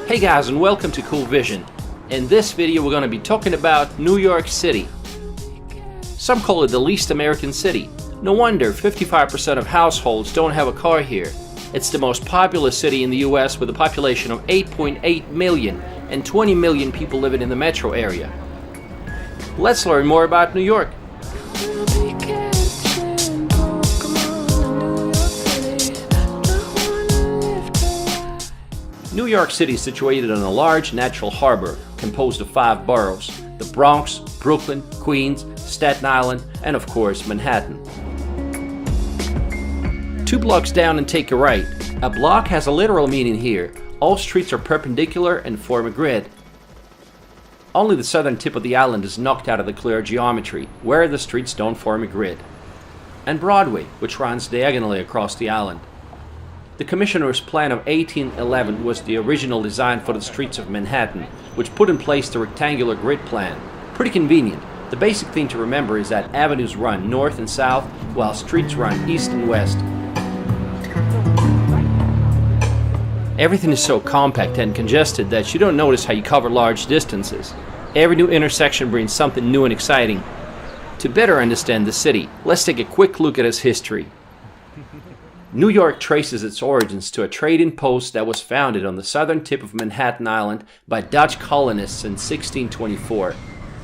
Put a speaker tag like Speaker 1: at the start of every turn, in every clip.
Speaker 1: Hey guys, and welcome to Cool Vision. In this video we're going to be talking about New York City. Some call it the least American city. No wonder 55% of households don't have a car here. It's the most populous city in the US with a population of 8.8 million and 20 million people living in the metro area. Let's learn more about New York. New York City is situated on a large natural harbor composed of 5 boroughs: the Bronx, Brooklyn, Queens, Staten Island, and of course Manhattan. 2 blocks down and take a right. A block has a literal meaning here. All streets are perpendicular and form a grid. Only the southern tip of the island is knocked out of the clear geometry, where the streets don't form a grid. And Broadway, which runs diagonally across the island. The Commissioner's Plan of 1811 was the original design for the streets of Manhattan, which put in place the rectangular grid plan. Pretty convenient. The basic thing to remember is that avenues run north and south, while streets run east and west. Everything is so compact and congested that you don't notice how you cover large distances. Every new intersection brings something new and exciting. To better understand the city, let's take a quick look at its history. New York traces its origins to a trading post that was founded on the southern tip of Manhattan Island by Dutch colonists in 1624.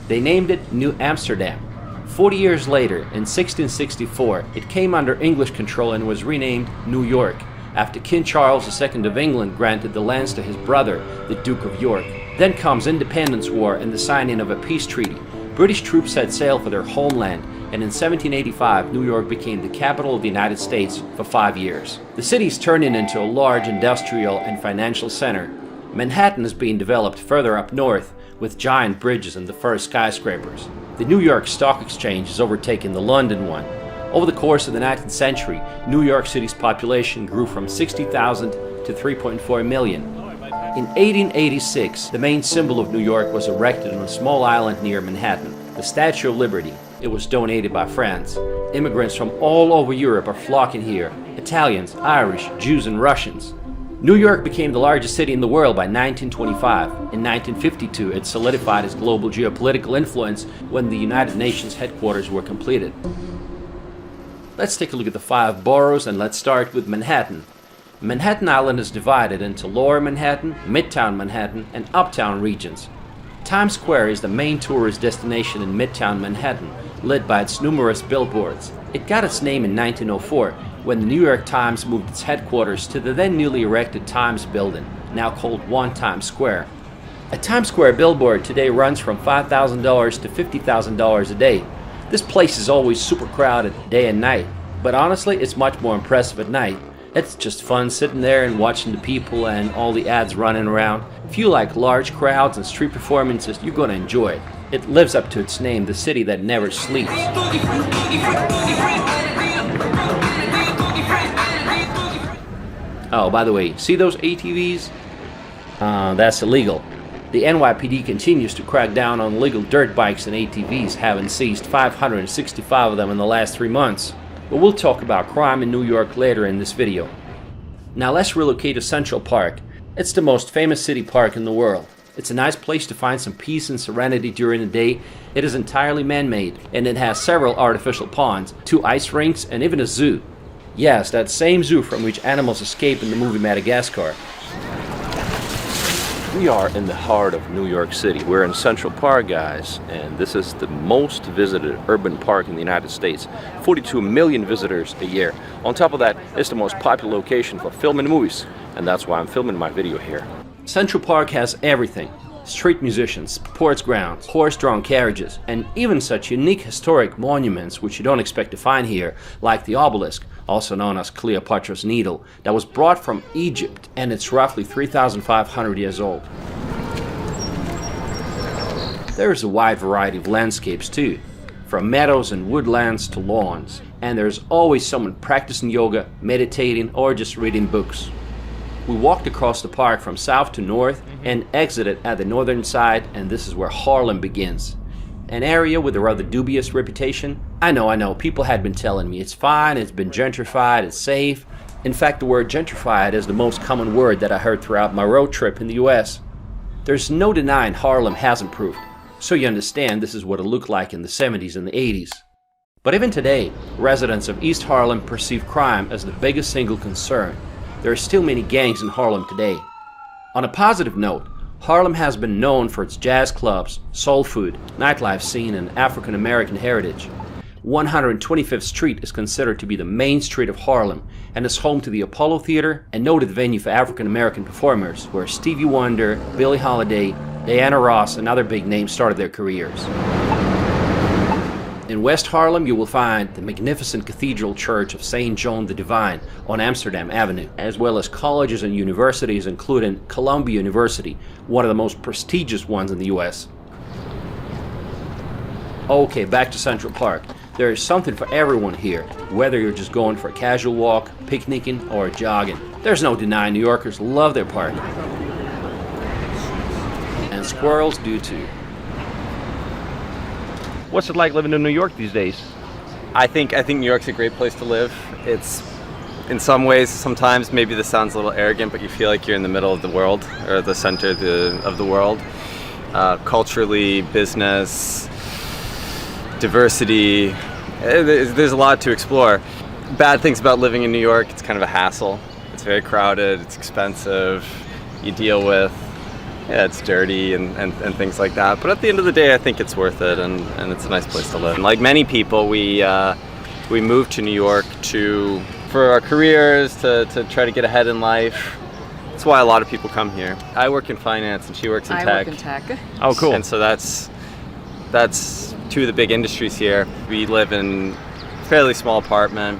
Speaker 1: They named it New Amsterdam. 40 years later, in 1664, it came under English control and was renamed New York, after King Charles II of England granted the lands to his brother, the Duke of York. Then comes Independence War and the signing of a peace treaty. British troops set sail for their homeland, and in 1785, New York became the capital of the United States for 5 years. The city is turning into a large industrial and financial center. Manhattan is being developed further up north, with giant bridges and the first skyscrapers. The New York Stock Exchange has overtaken the London one. Over the course of the 19th century, New York City's population grew from 60,000 to 3.4 million. In 1886, the main symbol of New York was erected on a small island near Manhattan, the Statue of Liberty. It was donated by France. Immigrants from all over Europe are flocking here: Italians, Irish, Jews, and Russians. New York became the largest city in the world by 1925. In 1952, it solidified its global geopolitical influence when the United Nations headquarters were completed. Let's take a look at the 5 boroughs, and let's start with Manhattan. Manhattan Island is divided into Lower Manhattan, Midtown Manhattan, and Uptown regions. Times Square is the main tourist destination in Midtown Manhattan, lit by its numerous billboards. It got its name in 1904, when the New York Times moved its headquarters to the then newly erected Times Building, now called One Times Square. A Times Square billboard today runs from $5,000 to $50,000 a day. This place is always super crowded day and night, but honestly it's much more impressive at night. It's just fun sitting there and watching the people and all the ads running around. If you like large crowds and street performances, you're going to enjoy it. It lives up to its name, the city that never sleeps. Oh, by the way, see those ATVs? That's illegal. The NYPD continues to crack down on illegal dirt bikes and ATVs, having seized 565 of them in the last 3 months. But we'll talk about crime in New York later in this video. Now let's relocate to Central Park. It's the most famous city park in the world. It's a nice place to find some peace and serenity during the day. It is entirely man-made, and it has several artificial ponds, 2 ice rinks, and even a zoo. Yes, that same zoo from which animals escape in the movie Madagascar. We are in the heart of New York City. We're in Central Park, guys, and this is the most visited urban park in the United States. 42 million visitors a year. On top of that, it's the most popular location for filming movies, and that's why I'm filming my video here. Central Park has everything: street musicians, sports grounds, horse-drawn carriages, and even such unique historic monuments which you don't expect to find here, like the obelisk, also known as Cleopatra's Needle, that was brought from Egypt, and it's roughly 3,500 years old. There's a wide variety of landscapes too, from meadows and woodlands to lawns, and there's always someone practicing yoga, meditating, or just reading books. We walked across the park from south to north and exited at the northern side, and this is where Harlem begins. An area with a rather dubious reputation. I know, people had been telling me it's fine, it's been gentrified, it's safe. In fact, the word gentrified is the most common word that I heard throughout my road trip in the US. There's no denying Harlem has improved, so you understand this is what it looked like in the 70s and the 80s. But even today, residents of East Harlem perceive crime as the biggest single concern. There are still many gangs in Harlem today. On a positive note, Harlem has been known for its jazz clubs, soul food, nightlife scene, and African American heritage. 125th Street is considered to be the main street of Harlem and is home to the Apollo Theater, a noted venue for African American performers where Stevie Wonder, Billie Holiday, Diana Ross, and other big names started their careers. In West Harlem, you will find the magnificent Cathedral Church of St. John the Divine on Amsterdam Avenue, as well as colleges and universities including Columbia University, one of the most prestigious ones in the US. Okay, back to Central Park. There is something for everyone here, whether you're just going for a casual walk, picnicking, or jogging. There's no denying New Yorkers love their park. And squirrels do too. What's it like living in New York these days?
Speaker 2: I think New York's a great place to live. It's, in some ways, sometimes maybe this sounds a little arrogant, but you feel like you're in the middle of the world, or the center of the world. Culturally, business, diversity, there's a lot to explore. Bad things about living in New York, it's kind of a hassle. It's very crowded, it's expensive, you deal with, it's dirty and things like that. But at the end of the day, I think it's worth it, and it's a nice place to live. And like many people, we moved to New York for our careers, to try to get ahead in life. That's why a lot of people come here. I work in finance and she works in tech.
Speaker 3: I work in tech.
Speaker 1: Oh, cool.
Speaker 2: And so that's two of the big industries here. We live in a fairly small apartment,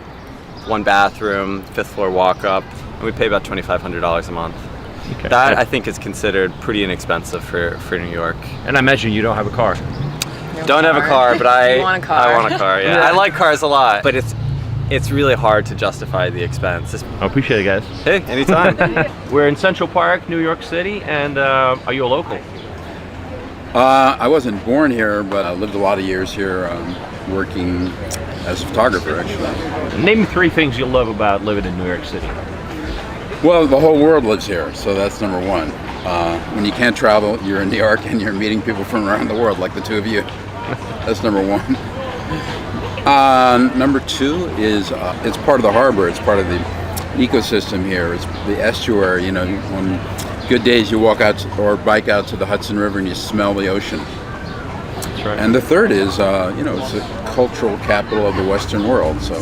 Speaker 2: 1 bathroom, 5th floor walk up, and we pay about $2,500 a month.
Speaker 1: Okay.
Speaker 2: That I think is considered pretty inexpensive for New York.
Speaker 1: And I imagine you don't have a car.
Speaker 2: Don't have a car, but I
Speaker 3: want a car.
Speaker 2: I want a car. Yeah, I like cars a lot, but it's really hard to justify the expense.
Speaker 1: I appreciate it, guys.
Speaker 2: Hey, anytime.
Speaker 1: We're in Central Park, New York City, and are you a local?
Speaker 4: I wasn't born here, but I lived a lot of years here, working as a photographer, actually.
Speaker 1: Name me 3 things you love about living in New York City.
Speaker 4: Well, the whole world lives here, so that's number one. When you can't travel, you're in New York and you're meeting people from around the world, like the two of you. That's number one. Number 2 is it's part of the harbor. It's part of the ecosystem here. It's the estuary. You know, on good days you walk out or bike out to the Hudson River and you smell the ocean.
Speaker 1: That's right.
Speaker 4: And the third is, it's the cultural capital of the Western world. So.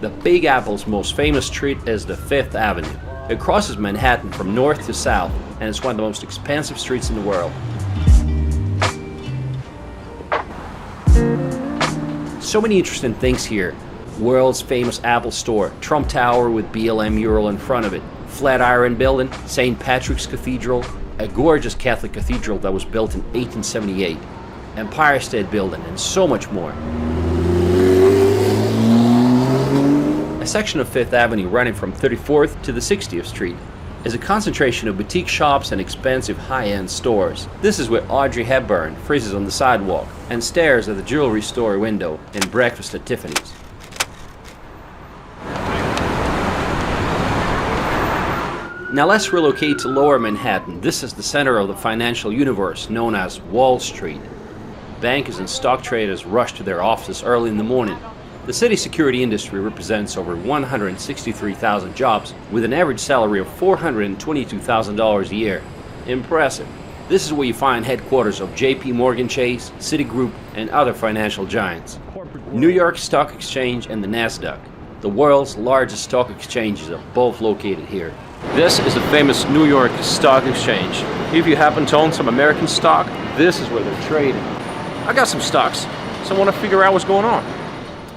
Speaker 1: The Big Apple's most famous street is the 5th Avenue. It crosses Manhattan from north to south, and it's one of the most expensive streets in the world. So many interesting things here. World's famous Apple store, Trump Tower with BLM mural in front of it, Flatiron Building, St. Patrick's Cathedral, a gorgeous Catholic cathedral that was built in 1878, Empire State Building, and so much more. A section of 5th Avenue running from 34th to the 60th Street is a concentration of boutique shops and expensive high-end stores. This is where Audrey Hepburn freezes on the sidewalk and stares at the jewelry store window in Breakfast at Tiffany's. Now let's relocate to Lower Manhattan. This is the center of the financial universe known as Wall Street. Bankers and stock traders rush to their offices early in the morning. The city's security industry represents over 163,000 jobs with an average salary of $422,000 a year. Impressive. This is where you find headquarters of JP Morgan Chase, Citigroup, and other financial giants. New York Stock Exchange and the Nasdaq, the world's largest stock exchanges, are both located here. This is the famous New York Stock Exchange. If you happen to own some American stock, this is where they're trading. I got some stocks, so I want to figure out what's going on.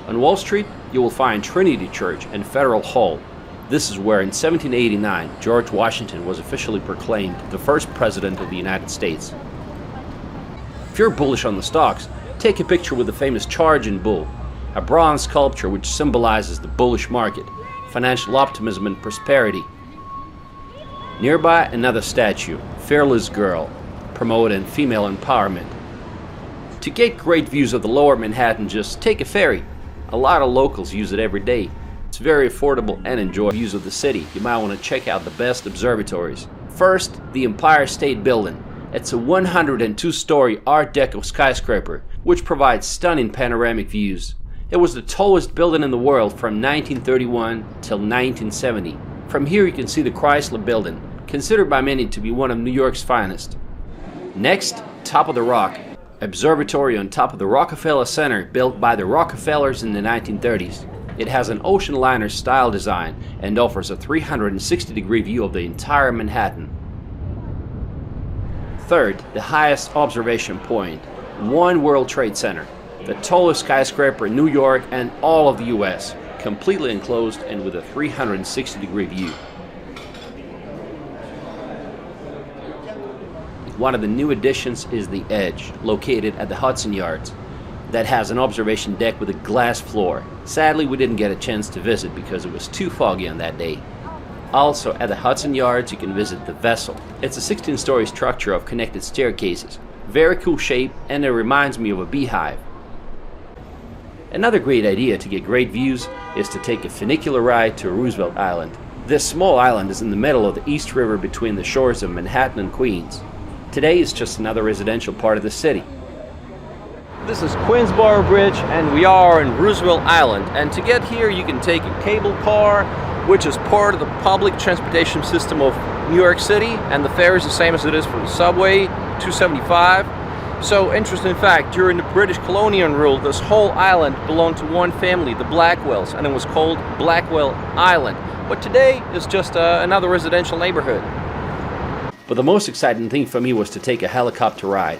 Speaker 1: On Wall Street, you will find Trinity Church and Federal Hall. This is where in 1789, George Washington was officially proclaimed the first president of the United States. If you're bullish on the stocks, take a picture with the famous Charging Bull, a bronze sculpture which symbolizes the bullish market, financial optimism and prosperity. Nearby, another statue, Fearless Girl, promoting female empowerment. To get great views of the lower Manhattan, just take a ferry. A lot of locals use it every day. It's very affordable and enjoy views of the city. You might want to check out the best observatories. First, the Empire State Building. It's a 102-story Art Deco skyscraper, which provides stunning panoramic views. It was the tallest building in the world from 1931 till 1970. From here you can see the Chrysler Building, considered by many to be one of New York's finest. Next, Top of the Rock, observatory on top of the Rockefeller Center, built by the Rockefellers in the 1930s. It has an ocean liner style design and offers a 360-degree view of the entire Manhattan. Third, the highest observation point, One World Trade Center, the tallest skyscraper in New York and all of the US, completely enclosed and with a 360-degree view. One of the new additions is the Edge, located at the Hudson Yards, that has an observation deck with a glass floor. Sadly, we didn't get a chance to visit because it was too foggy on that day. Also, at the Hudson Yards, you can visit the Vessel. It's a 16-story structure of connected staircases. Very cool shape, and it reminds me of a beehive. Another great idea to get great views is to take a funicular ride to Roosevelt Island. This small island is in the middle of the East River between the shores of Manhattan and Queens. Today, it's just another residential part of the city. This is Queensboro Bridge, and we are in Roosevelt Island. And to get here, you can take a cable car, which is part of the public transportation system of New York City, and the fare is the same as it is for the subway, $2.75. So, interesting fact, during the British colonial rule, this whole island belonged to one family, the Blackwells, and it was called Blackwell Island. But today, it's just another residential neighborhood. But the most exciting thing for me was to take a helicopter ride.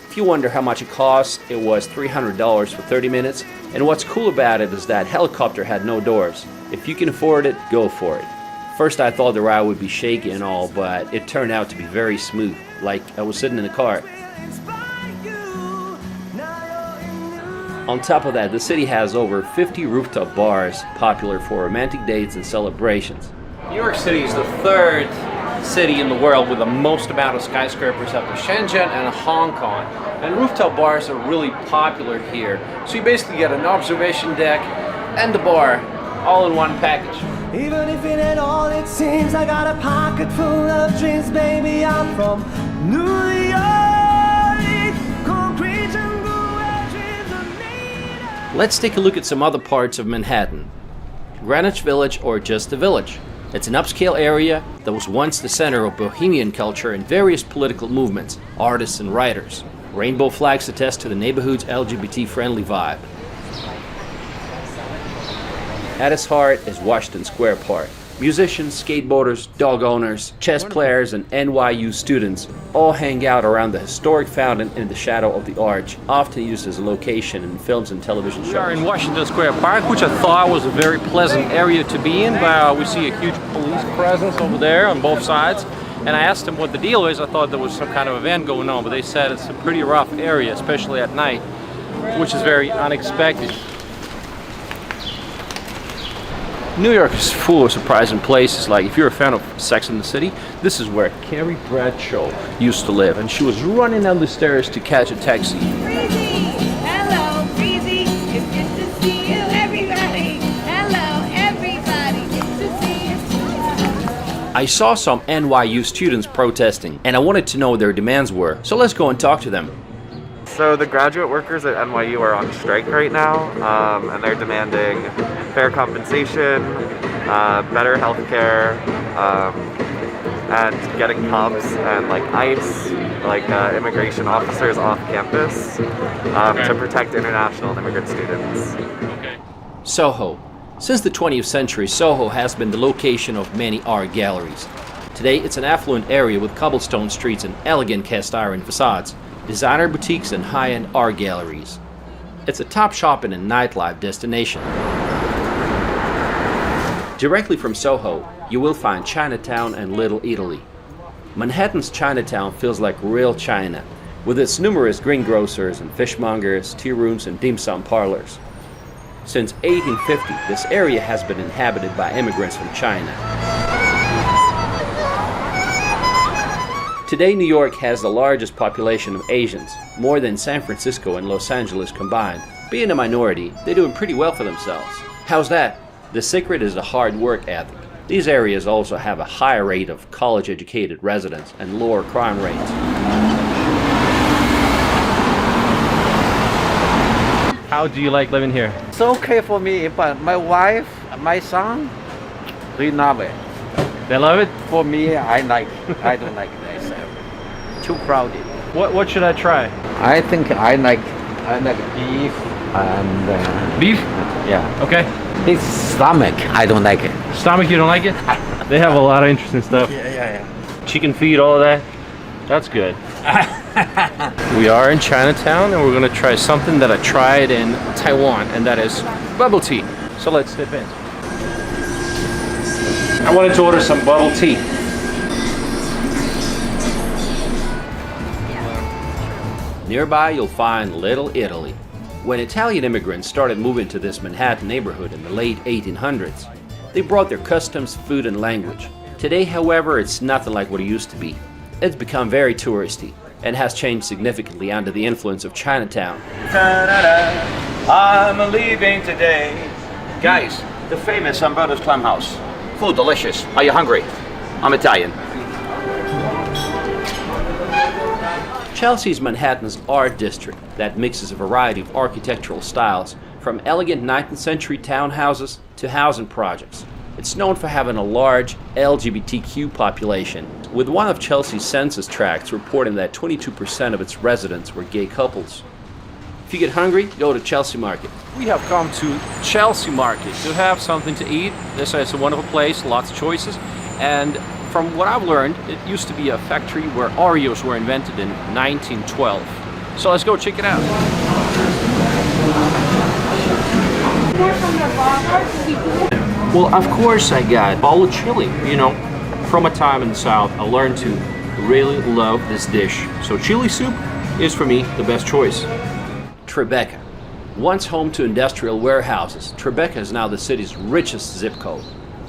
Speaker 1: If you wonder how much it cost, it was $300 for 30 minutes, and what's cool about it is that helicopter had no doors. If you can afford it, go for it. First I thought the ride would be shaky and all, but it turned out to be very smooth, like I was sitting in a car. On top of that, the city has over 50 rooftop bars, popular for romantic dates and celebrations. New York City is the third city in the world with the most amount of skyscrapers after Shenzhen and Hong Kong. And rooftop bars are really popular here. So you basically get an observation deck and a bar all in one package.
Speaker 3: Even if it ain't all it seems, I got a pocket full of dreams, baby. I'm from New York. Concrete jungle where dreams are made of.
Speaker 1: Let's take a look at some other parts of Manhattan. Greenwich Village, or just the Village. It's an upscale area that was once the center of bohemian culture and various political movements, artists and writers. Rainbow flags attest to the neighborhood's LGBT-friendly vibe. At its heart is Washington Square Park. Musicians, skateboarders, dog owners, chess players, and NYU students all hang out around the historic fountain in the shadow of the arch, often used as a location in films and television shows.
Speaker 5: We are in Washington Square Park, which I thought was a very pleasant area to be in. We see a huge police presence over there on both sides. And I asked them what the deal is. I thought there was some kind of event going on, but they said it's a pretty rough area, especially at night, which is very unexpected. New York is full of surprising places. Like, if you're a fan of Sex and the City, this is where Carrie Bradshaw used to live, and she was running down the stairs to catch a taxi.
Speaker 6: Breezy, hello, Breezy. It's good to see you, everybody. Hello, everybody. Good to see you.
Speaker 1: I saw some NYU students protesting, and I wanted to know what their demands were, so let's go and talk to them.
Speaker 2: So the graduate workers at NYU are on strike right now, and they're demanding fair compensation, better health care, and getting cops and like ICE, like immigration officers off campus to protect international and immigrant students.
Speaker 1: Soho. Since the 20th century, Soho has been the location of many art galleries. Today, it's an affluent area with cobblestone streets and elegant cast iron facades, designer boutiques, and high-end art galleries. It's a top shopping and nightlife destination. Directly from Soho, you will find Chinatown and Little Italy. Manhattan's Chinatown feels like real China, with its numerous greengrocers and fishmongers, tea rooms, and dim sum parlors. Since 1850, this area has been inhabited by immigrants from China. Today, New York has the largest population of Asians, more than San Francisco and Los Angeles combined. Being a minority, they're doing pretty well for themselves. How's that? The secret is the hard work ethic. These areas also have a higher rate of college-educated residents and lower crime rates.
Speaker 5: How do you like living here?
Speaker 7: It's okay for me, but my wife, my son, they love it.
Speaker 5: They love it?
Speaker 7: For me, I don't like this. Too crowded.
Speaker 5: What should I try?
Speaker 7: I think I like beef and
Speaker 5: Beef?
Speaker 7: yeah.
Speaker 5: Okay.
Speaker 7: It's stomach. I don't like it.
Speaker 5: Stomach, you don't like it? They have a lot of interesting stuff.
Speaker 7: Yeah.
Speaker 5: Chicken feet, all of that. That's good. We are in Chinatown and we're gonna try something that I tried in Taiwan, and that is bubble tea. So let's dip in. I wanted to order some bubble tea.
Speaker 1: Nearby, you'll find Little Italy. When Italian immigrants started moving to this Manhattan neighborhood in the late 1800s, they brought their customs, food, and language. Today, however, it's nothing like what it used to be. It's become very touristy and has changed significantly under the influence of Chinatown.
Speaker 8: I'm leaving today. Guys, the famous Umberto's Clam House. Food delicious. Are you hungry? I'm Italian.
Speaker 1: Chelsea's Manhattan's art district that mixes a variety of architectural styles, from elegant 19th century townhouses to housing projects. It's known for having a large LGBTQ population, with one of Chelsea's census tracts reporting that 22% of its residents were gay couples. If you get hungry, go to Chelsea Market.
Speaker 5: We have come to Chelsea Market to have something to eat. This is a wonderful place, lots of choices. And from what I've learned, it used to be a factory where Oreos were invented in 1912. So let's go check it out. Well, of course I got a bowl of chili. You know, from a time in the South, I learned to really love this dish. So chili soup is for me the best choice.
Speaker 1: Tribeca. Once home to industrial warehouses, Tribeca is now the city's richest zip code,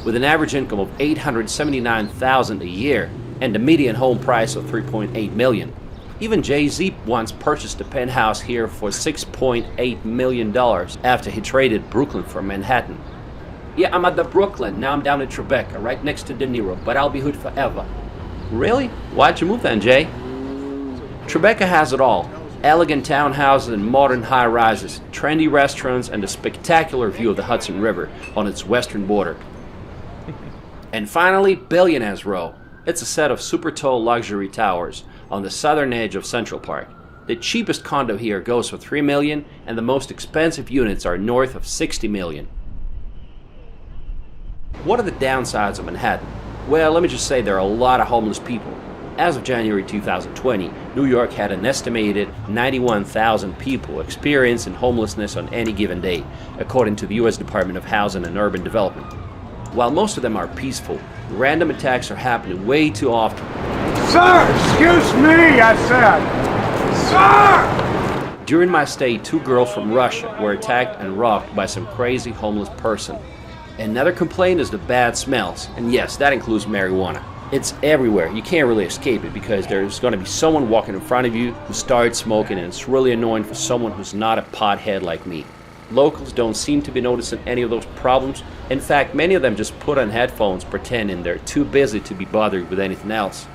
Speaker 1: with an average income of $879,000 a year and a median home price of $3.8 million. Even Jay-Z once purchased a penthouse here for $6.8 million after he traded Brooklyn for Manhattan. Yeah, I'm at the Brooklyn, now I'm down in Tribeca, right next to De Niro, but I'll be hood forever. Really? Why'd you move then, Jay? Tribeca has it all. Elegant townhouses and modern high-rises, trendy restaurants, and a spectacular view of the Hudson River on its western border. And finally, Billionaires Row. It's a set of super tall luxury towers on the southern edge of Central Park. The cheapest condo here goes for $3 million, and the most expensive units are north of $60 million. What are the downsides of Manhattan? Well, let me just say there are a lot of homeless people. As of January 2020, New York had an estimated 91,000 people experiencing homelessness on any given day, according to the U.S. Department of Housing and Urban Development. While most of them are peaceful, random attacks are happening way too often.
Speaker 9: Sir, excuse me, I said. Sir!
Speaker 1: During my stay, 2 girls from Russia were attacked and robbed by some crazy homeless person. Another complaint is the bad smells, and yes, that includes marijuana. It's everywhere. You can't really escape it because there's going to be someone walking in front of you who starts smoking, and it's really annoying for someone who's not a pothead like me. Locals don't seem to be noticing any of those problems. In fact, many of them just put on headphones pretending they're too busy to be bothered with anything else.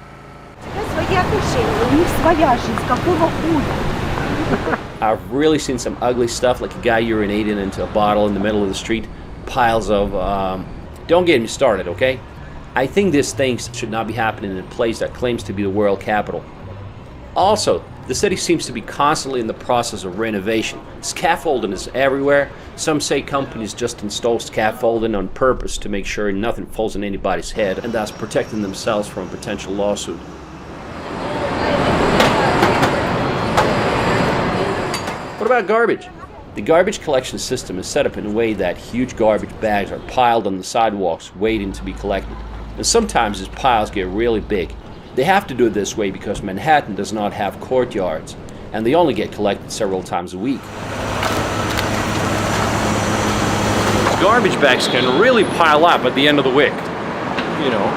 Speaker 1: I've really seen some ugly stuff, like a guy urinating into a bottle in the middle of the street. Piles of, don't get me started, okay? I think these things should not be happening in a place that claims to be the world capital. Also, the city seems to be constantly in the process of renovation. Scaffolding is everywhere. Some say companies just install scaffolding on purpose to make sure nothing falls on anybody's head, and thus protecting themselves from a potential lawsuit. What about garbage? The garbage collection system is set up in a way that huge garbage bags are piled on the sidewalks waiting to be collected. And sometimes these piles get really big. They have to do it this way because Manhattan does not have courtyards, and they only get collected several times a week.
Speaker 5: Garbage bags can really pile up at the end of the week. You know,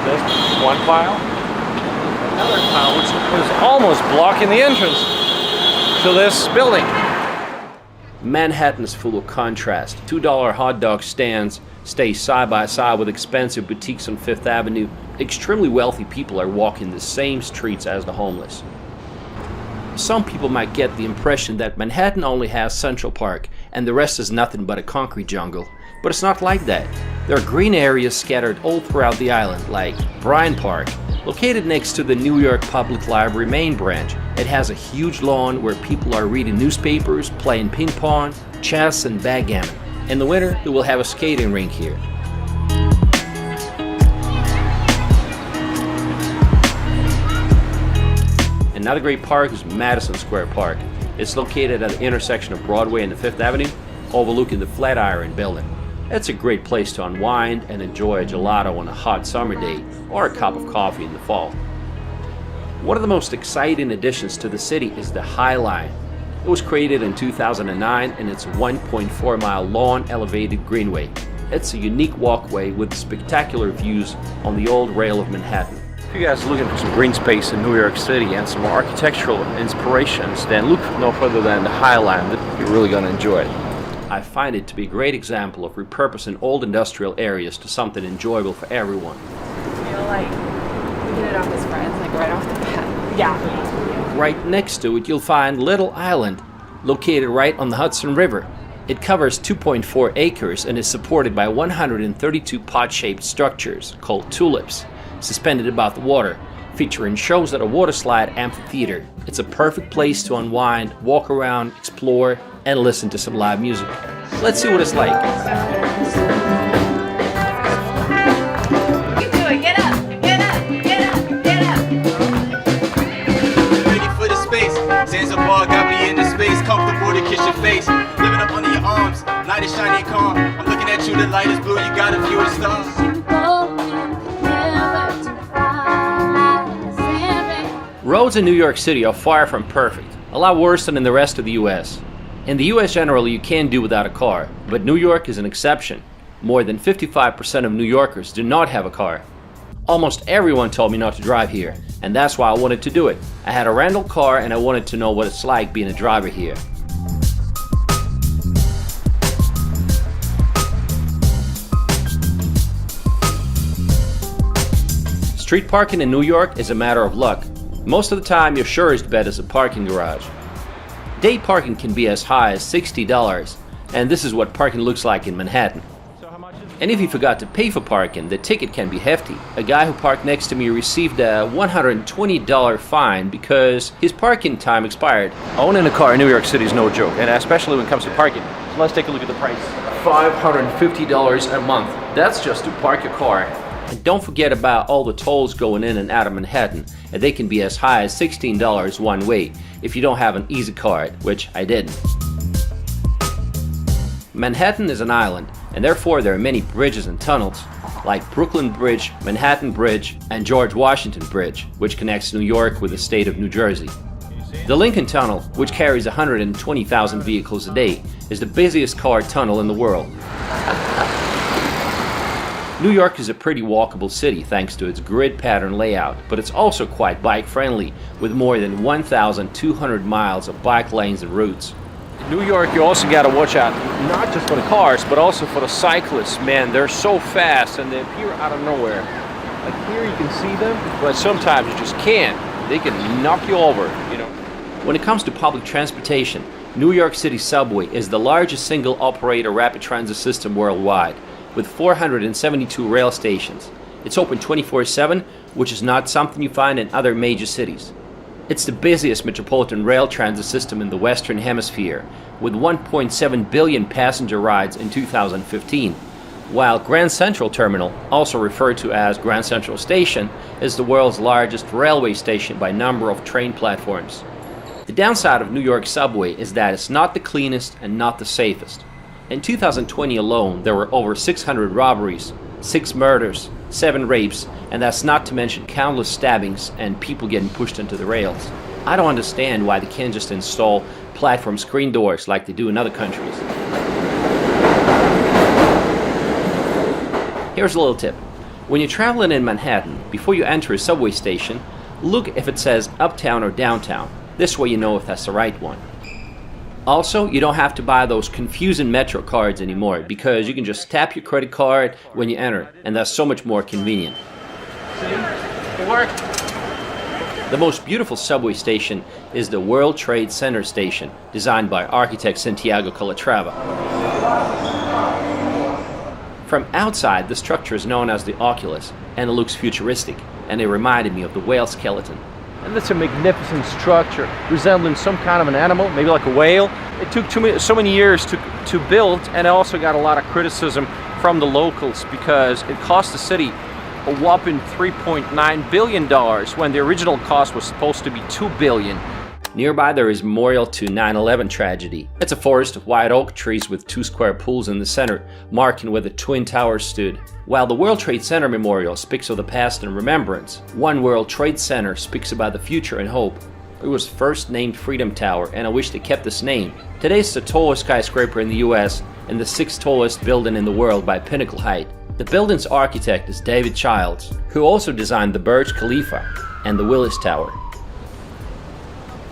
Speaker 5: that's one pile. another car which was almost blocking the entrance to this building.
Speaker 1: Manhattan is full of contrast. $2 hot dog stands stay side by side with expensive boutiques on Fifth Avenue. Extremely wealthy people are walking the same streets as the homeless. Some people might get the impression that Manhattan only has Central Park and the rest is nothing but a concrete jungle. But it's not like that. There are green areas scattered all throughout the island, like Bryant Park, located next to the New York Public Library main branch. It has a huge lawn where people are reading newspapers, playing ping pong, chess, and backgammon. In the winter, they will have a skating rink here. Another great park is Madison Square Park. It's located at the intersection of Broadway and the Fifth Avenue, overlooking the Flatiron Building. It's a great place to unwind and enjoy a gelato on a hot summer day or a cup of coffee in the fall. One of the most exciting additions to the city is the High Line. It was created in 2009 and it's a 1.4-mile long elevated greenway. It's a unique walkway with spectacular views on the old rail of Manhattan.
Speaker 5: If you guys are looking for some green space in New York City and some architectural inspirations, then look no further than the High Line. You're really going to enjoy it.
Speaker 1: I find it to be a great example of repurposing old industrial areas to something enjoyable for everyone.
Speaker 10: I feel like we hit it off as friends, like right off the bat. Yeah.
Speaker 1: Right next to it, you'll find Little Island, located right on the Hudson River. It covers 2.4 acres and is supported by 132 pot-shaped structures called tulips, suspended above the water, featuring shows at a waterslide amphitheater. It's a perfect place to unwind, walk around, explore, and listen to some live music. Let's see what it's like.
Speaker 6: You do it. Get up. Get up. Get up. Get up.
Speaker 11: Ready for the space. Zanzibar got me in the space. Comfortable to kiss your face. Living up under your arms. Night is shiny and calm. I'm looking at you. The light is blue. You got a view of the stars.
Speaker 1: Roads in New York City are far from perfect, a lot worse than in the rest of the US. In the US generally you can do without a car, but New York is an exception. More than 55% of New Yorkers do not have a car. Almost everyone told me not to drive here, and that's why I wanted to do it. I had a rental car and I wanted to know what it's like being a driver here. Street parking in New York is a matter of luck. Most of the time your surest bet is a parking garage. Day parking can be as high as $60, and this is what parking looks like in Manhattan. And if you forgot to pay for parking, the ticket can be hefty. A guy who parked next to me received a $120 fine because his parking time expired.
Speaker 5: Owning a car in New York City is no joke, and especially when it comes to parking. So let's take a look at the price.
Speaker 1: $550 a month. That's just to park your car. And don't forget about all the tolls going in and out of Manhattan, and they can be as high as $16 one way if you don't have an Easy card, which I didn't. Manhattan is an island, and therefore there are many bridges and tunnels, like Brooklyn Bridge, Manhattan Bridge, and George Washington Bridge, which connects New York with the state of New Jersey. The Lincoln Tunnel, which carries 120,000 vehicles a day, is the busiest car tunnel in the world. New York is a pretty walkable city thanks to its grid pattern layout, but it's also quite bike-friendly, with more than 1,200 miles of bike lanes and routes.
Speaker 5: In New York, you also got to watch out, not just for the cars, but also for the cyclists. Man, they're so fast and they appear out of nowhere. Like here you can see them, but sometimes you just can't. They can knock you over, you know.
Speaker 1: When it comes to public transportation, New York City Subway is the largest single operator rapid transit system worldwide, with 472 rail stations. It's open 24/7, which is not something you find in other major cities. It's the busiest metropolitan rail transit system in the Western Hemisphere, with 1.7 billion passenger rides in 2015, while Grand Central Terminal, also referred to as Grand Central Station, is the world's largest railway station by number of train platforms. The downside of New York subway is that it's not the cleanest and not the safest. In 2020 alone, there were over 600 robberies, 6 murders, 7 rapes, and that's not to mention countless stabbings and people getting pushed into the rails. I don't understand why they can't just install platform screen doors like they do in other countries. Here's a little tip. When you're traveling in Manhattan, before you enter a subway station, Look if it says uptown or downtown. This way you know if that's the right one. Also, you don't have to buy those confusing Metro cards anymore because you can just tap your credit card when you enter, and that's so much more convenient.
Speaker 5: See? It worked.
Speaker 1: The most beautiful subway station is the World Trade Center station, designed by architect Santiago Calatrava. From outside, the structure is known as the Oculus, and it looks futuristic, and it reminded me of the whale skeleton.
Speaker 5: And that's a magnificent structure resembling some kind of an animal, maybe like a whale. It took so many years to build, and it also got a lot of criticism from the locals because it cost the city a whopping $3.9 billion when the original cost was supposed to be $2 billion.
Speaker 1: Nearby there is a memorial to 9/11 tragedy. It's a forest of white oak trees with 2 square pools in the center, marking where the Twin Towers stood. While the World Trade Center Memorial speaks of the past and remembrance, One World Trade Center speaks about the future and hope. It was first named Freedom Tower, and I wish they kept this name. Today it's the tallest skyscraper in the US and the 6th tallest building in the world by pinnacle height. The building's architect is David Childs, who also designed the Burj Khalifa and the Willis Tower.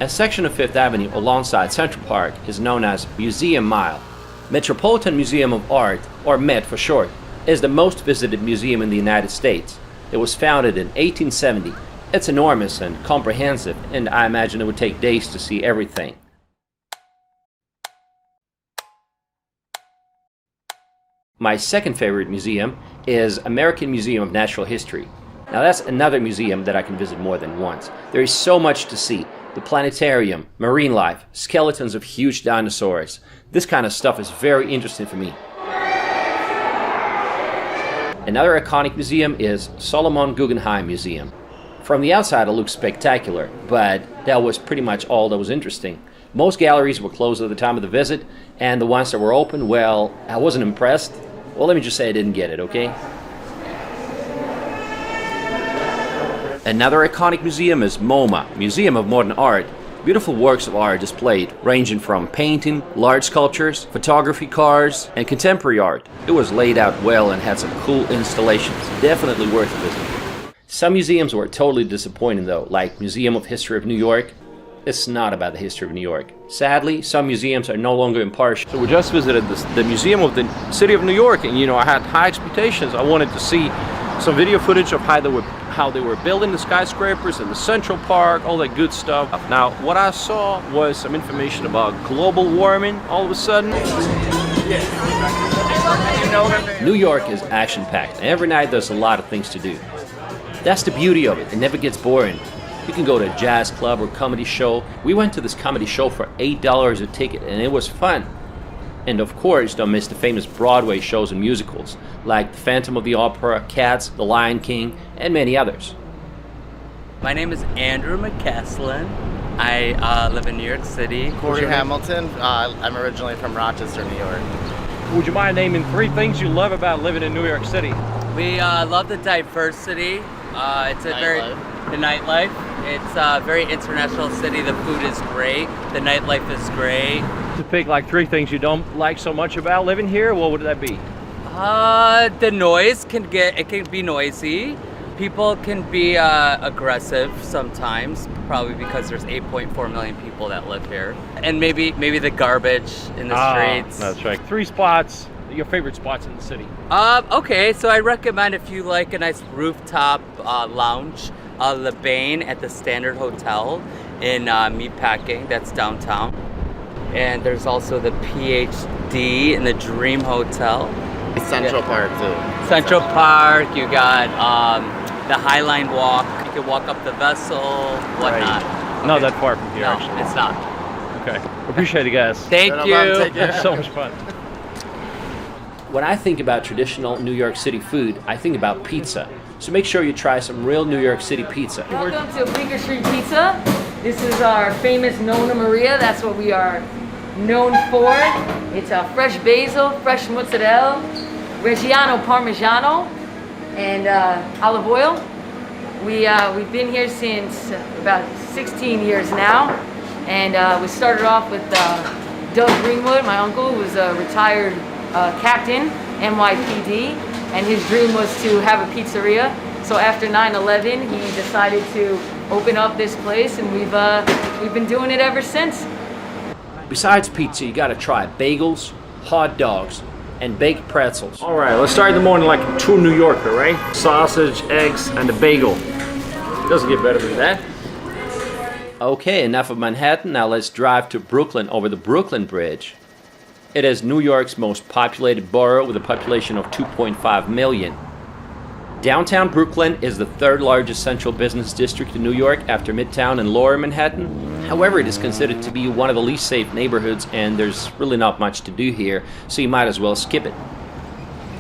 Speaker 1: A section of Fifth Avenue alongside Central Park is known as Museum Mile. Metropolitan Museum of Art, or MET for short, is the most visited museum in the United States. It was founded in 1870. It's enormous and comprehensive, and I imagine it would take days to see everything. My second favorite museum is American Museum of Natural History. Now that's another museum that I can visit more than once. There is so much to see. The planetarium, marine life, skeletons of huge dinosaurs. This kind of stuff is very interesting for me. Another iconic museum is Solomon Guggenheim Museum. From the outside it looks spectacular, but that was pretty much all that was interesting. Most galleries were closed at the time of the visit, and the ones that were open, well, I wasn't impressed. Well, let me just say I didn't get it, okay? Another iconic museum is MoMA, Museum of Modern Art. Beautiful works of art displayed, ranging from painting, large sculptures, photography, cars, and contemporary art. It was laid out well and had some cool installations. Definitely worth a visit. Some museums were totally disappointing though, like Museum of History of New York. It's not about the history of New York. Sadly, some museums are no longer impartial.
Speaker 5: So we just visited the Museum of the City of New York, and I had high expectations. I wanted to see some video footage of how they were building the skyscrapers and the Central Park, all that good stuff. Now, what I saw was some information about global warming all of a sudden.
Speaker 1: New York is action-packed, and every night there's a lot of things to do. That's the beauty of it. It never gets boring. You can go to a jazz club or comedy show. We went to this comedy show for $8 a ticket, and it was fun. And of course, don't miss the famous Broadway shows and musicals, like The Phantom of the Opera, Cats, The Lion King, and many others.
Speaker 12: My name is Andrew McCaslin. I live in New York City.
Speaker 13: Corey Hamilton. I'm originally from Rochester, New York.
Speaker 5: Would you mind naming 3 things you love about living in New York City?
Speaker 12: We love the diversity. It's the nightlife. It's a very international city. The food is great. The nightlife is great.
Speaker 5: To pick like 3 things you don't like so much about living here, what would that be?
Speaker 12: The noise can be noisy. People can be aggressive sometimes, probably because there's 8.4 million people that live here. And maybe the garbage in the streets.
Speaker 5: That's right. 3 spots, your favorite spots in the city.
Speaker 12: Okay, so I recommend if you like a nice rooftop lounge, Le Bain at the Standard Hotel in Meatpacking, that's downtown. And there's also the PhD in the Dream Hotel.
Speaker 13: Central Park too.
Speaker 12: Central Park, you got the Highline Walk. You can walk up the Vessel, whatnot.
Speaker 5: Right. Okay. Not that far from here,
Speaker 12: no,
Speaker 5: actually.
Speaker 12: It's not.
Speaker 5: Okay. Appreciate it, guys.
Speaker 12: Thank you.
Speaker 5: It's so much fun.
Speaker 1: When I think about traditional New York City food, I think about pizza. So make sure you try some real New York City pizza.
Speaker 14: Welcome to Bleecker Street Pizza. This is our famous Nonna Maria. That's what we are known for. It's a fresh basil, fresh mozzarella, Reggiano Parmigiano, and olive oil. We've been here since about 16 years now, and we started off with Doug Greenwood, my uncle, who was a retired captain, NYPD, and his dream was to have a pizzeria. So after 9/11, he decided to open up this place, and we've been doing it ever since.
Speaker 1: Besides pizza, you gotta try bagels, hot dogs, and baked pretzels. All right, let's start the morning like a true New Yorker, right? Sausage, eggs, and a bagel. It doesn't get better than that. Okay, enough of Manhattan. Now let's drive to Brooklyn over the Brooklyn Bridge. It is New York's most populated borough with a population of 2.5 million. Downtown Brooklyn is the third largest central business district in New York after Midtown and Lower Manhattan. However, it is considered to be one of the least safe neighborhoods, and there's really not much to do here, so you might as well skip it.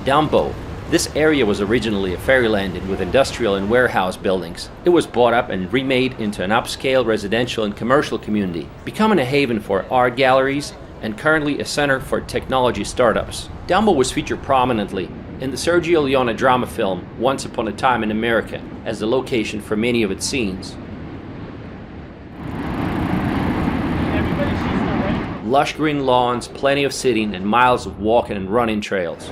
Speaker 1: Dumbo. This area was originally a fairyland with industrial and warehouse buildings. It was bought up and remade into an upscale residential and commercial community, becoming a haven for art galleries and currently a center for technology startups. Dumbo was featured prominently in the Sergio Leone drama film Once Upon a Time in America as the location for many of its scenes. Lush green lawns, plenty of sitting, and miles of walking and running trails.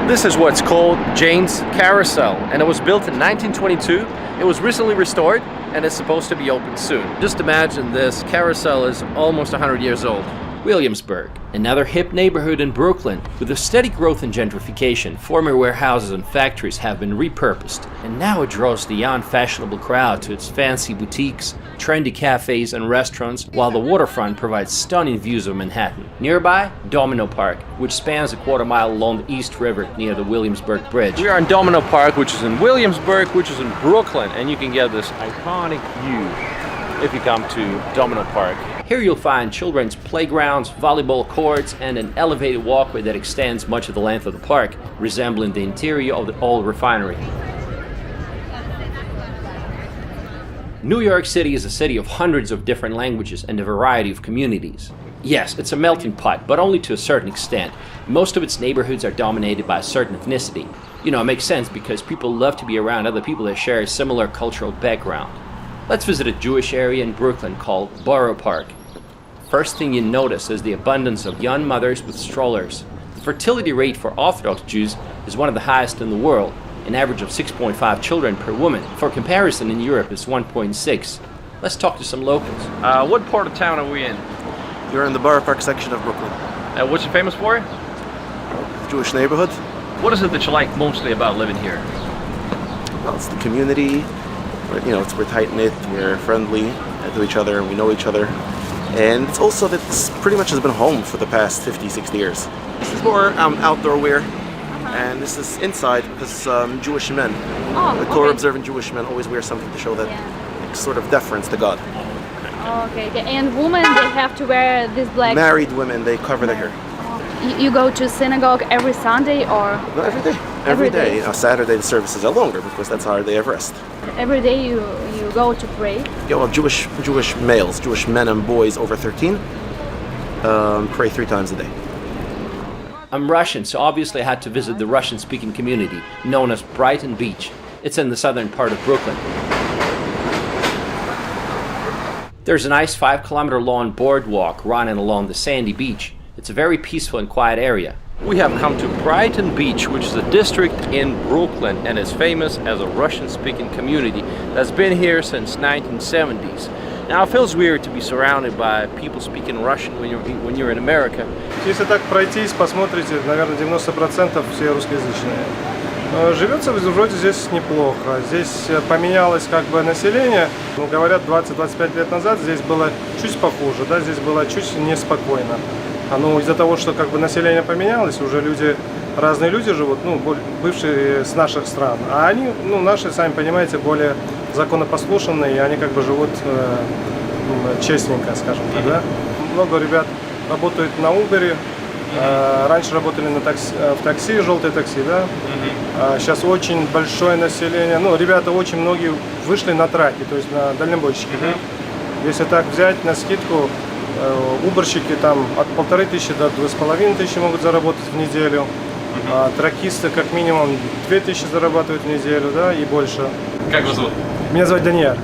Speaker 1: This is what's called Jane's Carousel, and it was built in 1922. It was recently restored, and it's supposed to be open soon. Just imagine this carousel is almost 100 years old. Williamsburg, another hip neighborhood in Brooklyn. With a steady growth in gentrification, former warehouses and factories have been repurposed, and now it draws the young fashionable crowd to its fancy boutiques, trendy cafes and restaurants, while the waterfront provides stunning views of Manhattan. Nearby, Domino Park, which spans a quarter-mile along the East River near the Williamsburg Bridge. We are in Domino Park, which is in Williamsburg, which is in Brooklyn, and you can get this iconic view if you come to Domino Park. Here you'll find children's playgrounds, volleyball courts, and an elevated walkway that extends much of the length of the park, resembling the interior of the old refinery. New York City is a city of hundreds of different languages and a variety of communities. Yes, it's a melting pot, but only to a certain extent. Most of its neighborhoods are dominated by a certain ethnicity. You know, it makes sense because people love to be around other people that share a similar cultural background. Let's visit a Jewish area in Brooklyn called Borough Park. First thing you notice is the abundance of young mothers with strollers. The fertility rate for Orthodox Jews is one of the highest in the world, an average of 6.5 children per woman. For comparison, in Europe it's 1.6. Let's talk to some locals. What part of town are we in?
Speaker 15: You're in the Borough Park section of Brooklyn.
Speaker 1: What's it famous for?
Speaker 15: Jewish neighborhood.
Speaker 1: What is it that you like mostly about living here?
Speaker 15: Well, it's the community. We're tight-knit, we're friendly to each other, and we know each other. And it's also that this pretty much has been home for the past 50, 60 years. This is more outdoor wear, and this is inside because Jewish men, the Torah-observant Jewish men, always wear something to show that sort of deference to God.
Speaker 16: Okay. And women, they have to wear this black...
Speaker 15: Married women, they cover their hair.
Speaker 16: You go to synagogue every Sunday or...?
Speaker 15: No, every day. Every day. Saturday the services are longer because that's our day of rest.
Speaker 16: Every day you go to pray?
Speaker 15: Yeah, well, Jewish males, Jewish men and boys over 13 pray 3 times a day.
Speaker 1: I'm Russian, so obviously I had to visit the Russian-speaking community known as Brighton Beach. It's in the southern part of Brooklyn. There's a nice 5-kilometer long boardwalk running along the sandy beach. It's a very peaceful and quiet area. We have come to Brighton Beach, which is a district in Brooklyn and is famous as a Russian-speaking community that's been here since 1970s. Now it feels weird to be surrounded by people speaking Russian when you're in America.
Speaker 9: Если так пройтись, посмотрите, наверное, 90% все русскоязычные. Живется вроде здесь неплохо. Здесь поменялось как бы население. Ну, говорят, 20-25 лет назад здесь было чуть похуже, да, здесь было чуть неспокойно. Ну, из-за того, что как бы население поменялось, уже разные люди живут, бывшие с наших стран. А они, наши, сами понимаете, более законопослушные, и они как бы живут честненько, скажем так, да. Много ребят работают на Uber, раньше работали в такси, желтое такси, да. Сейчас очень большое население, ребята очень многие вышли на траки, то есть на дальнобойщики, да. Если так взять на скидку, уборщики там от 1500 до 2500 могут заработать в неделю, а тракисты как минимум 2000 зарабатывают в неделю, да, и больше.
Speaker 5: Как вас зовут?
Speaker 9: Меня зовут Даниэль.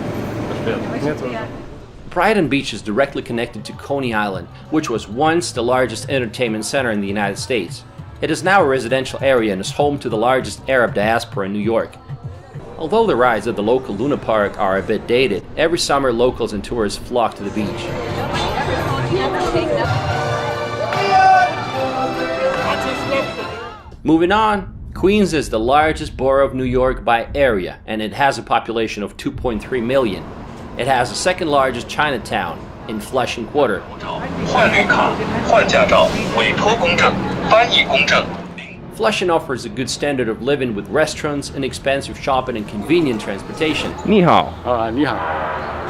Speaker 1: Brighton Beach is directly connected to Coney Island, which was once the largest entertainment center in the United States. It is now a residential area and is home to the largest Arab diaspora in New York. Although the rides at the local Luna Park are a bit dated, every summer locals and tourists flock to the beach. Moving on, Queens is the largest borough of New York by area, and it has a population of 2.3 million. It has the second largest Chinatown in Flushing Quarter. Flushing offers a good standard of living with restaurants, inexpensive shopping, and convenient transportation.
Speaker 17: 你好. 你好.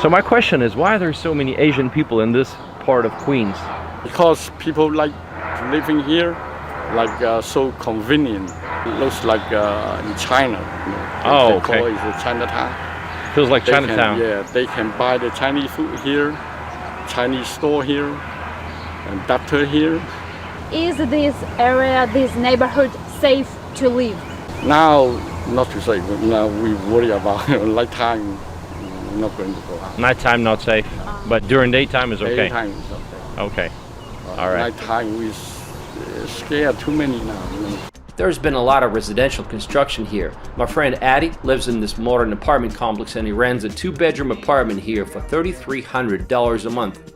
Speaker 17: So my question is, why are there so many Asian people in this part of Queens?
Speaker 18: Because people like living here, so convenient. It looks like in China.
Speaker 17: Oh,
Speaker 18: they
Speaker 17: okay.
Speaker 18: call it Chinatown.
Speaker 17: Feels like Chinatown.
Speaker 18: They can buy the Chinese food here, Chinese store here, and doctor here.
Speaker 16: Is this area, this neighborhood safe to live?
Speaker 18: Now, not to say, but now we worry about nighttime. We're not going to go out.
Speaker 17: Nighttime not safe, but during daytime is okay.
Speaker 18: Daytime is okay.
Speaker 17: Okay. All right.
Speaker 18: Nighttime we scared too many now.
Speaker 1: There's been a lot of residential construction here. My friend Addy lives in this modern apartment complex and he rents a 2-bedroom apartment here for $3,300 a month.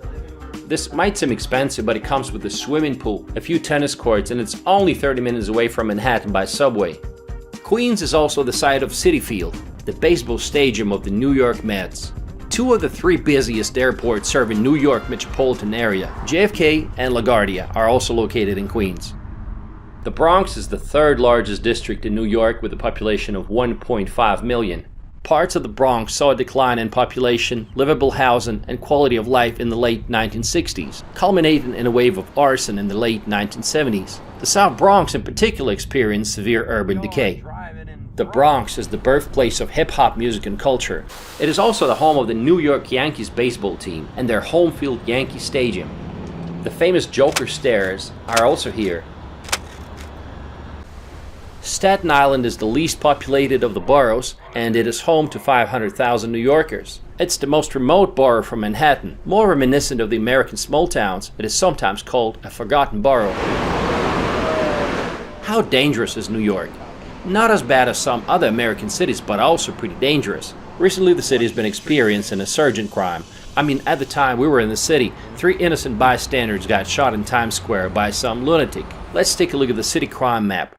Speaker 1: This might seem expensive, but it comes with a swimming pool, a few tennis courts, and it's only 30 minutes away from Manhattan by subway. Queens is also the site of Citi Field, the baseball stadium of the New York Mets. 2 of the 3 busiest airports serving New York metropolitan area, JFK and LaGuardia, are also located in Queens. The Bronx is the 3rd largest district in New York with a population of 1.5 million. Parts of the Bronx saw a decline in population, livable housing, and quality of life in the late 1960s, culminating in a wave of arson in the late 1970s. The South Bronx in particular experienced severe urban decay. The Bronx is the birthplace of hip-hop music and culture. It is also the home of the New York Yankees baseball team and their home field Yankee Stadium. The famous Joker Stairs are also here. Staten Island is the least populated of the boroughs, and it is home to 500,000 New Yorkers. It's the most remote borough from Manhattan. More reminiscent of the American small towns, it is sometimes called a forgotten borough. How dangerous is New York? Not as bad as some other American cities, but also pretty dangerous. Recently the city has been experiencing a surge in crime. I mean, at the time we were in the city, 3 innocent bystanders got shot in Times Square by some lunatic. Let's take a look at the city crime map.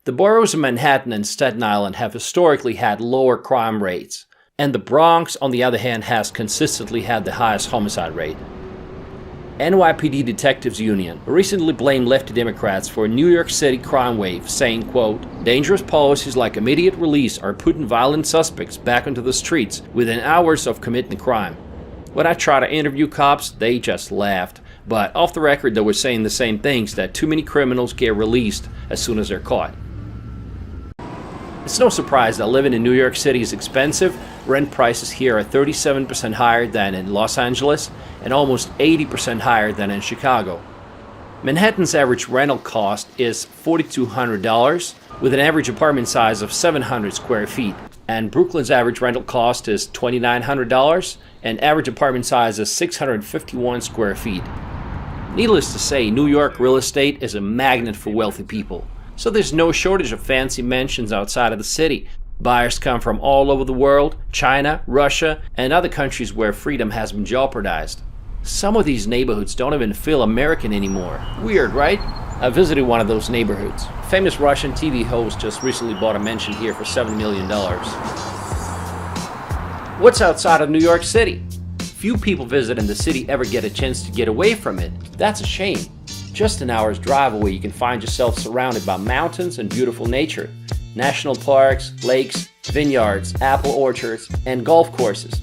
Speaker 1: The boroughs of Manhattan and Staten Island have historically had lower crime rates, and the Bronx, on the other hand, has consistently had the highest homicide rate. NYPD Detectives Union recently blamed lefty Democrats for a New York City crime wave, saying, quote, "Dangerous policies like immediate release are putting violent suspects back onto the streets within hours of committing a crime." When I try to interview cops, they just laughed. But off the record, they were saying the same things, that too many criminals get released as soon as they're caught. It's no surprise that living in New York City is expensive. Rent prices here are 37% higher than in Los Angeles and almost 80% higher than in Chicago. Manhattan's average rental cost is $4,200 with an average apartment size of 700 square feet. And Brooklyn's average rental cost is $2,900 and average apartment size is 651 square feet. Needless to say, New York real estate is a magnet for wealthy people. So there's no shortage of fancy mansions outside of the city. Buyers come from all over the world, China, Russia, and other countries where freedom has been jeopardized. Some of these neighborhoods don't even feel American anymore. Weird, right? I visited one of those neighborhoods. Famous Russian TV host just recently bought a mansion here for $7 million. What's outside of New York City? Few people visiting the city ever get a chance to get away from it. That's a shame. Just an hour's drive away, you can find yourself surrounded by mountains and beautiful nature. National parks, lakes, vineyards, apple orchards, and golf courses.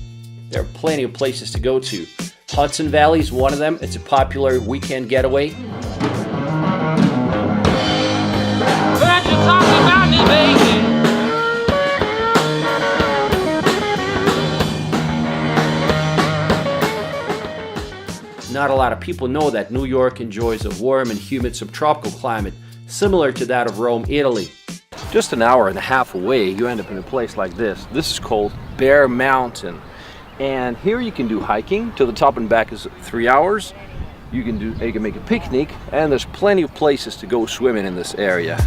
Speaker 1: There are plenty of places to go to. Hudson Valley is one of them. It's a popular weekend getaway. Not a lot of people know that New York enjoys a warm and humid subtropical climate, similar to that of Rome, Italy. Just an hour and a half away, you end up in a place like this. This is called Bear Mountain. And here you can do hiking. To the top and back is 3 hours. You can make a picnic, and there's plenty of places to go swimming in this area.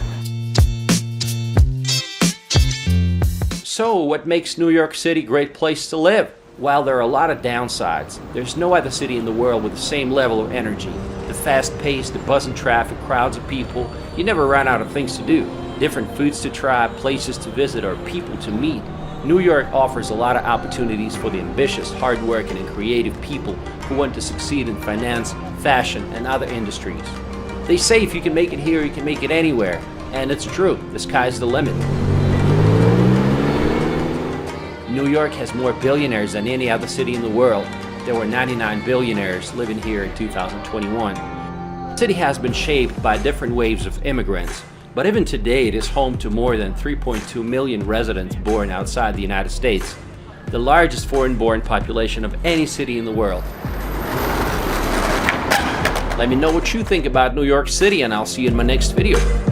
Speaker 1: So, what makes New York City a great place to live? While there are a lot of downsides, there's no other city in the world with the same level of energy. The fast pace, the buzzing traffic, crowds of people, you never run out of things to do. Different foods to try, places to visit, or people to meet. New York offers a lot of opportunities for the ambitious, hardworking, and creative people who want to succeed in finance, fashion, and other industries. They say if you can make it here, you can make it anywhere. And it's true, the sky's the limit. New York has more billionaires than any other city in the world. There were 99 billionaires living here in 2021. The city has been shaped by different waves of immigrants. But even today, it is home to more than 3.2 million residents born outside the United States, the largest foreign-born population of any city in the world. Let me know what you think about New York City, and I'll see you in my next video.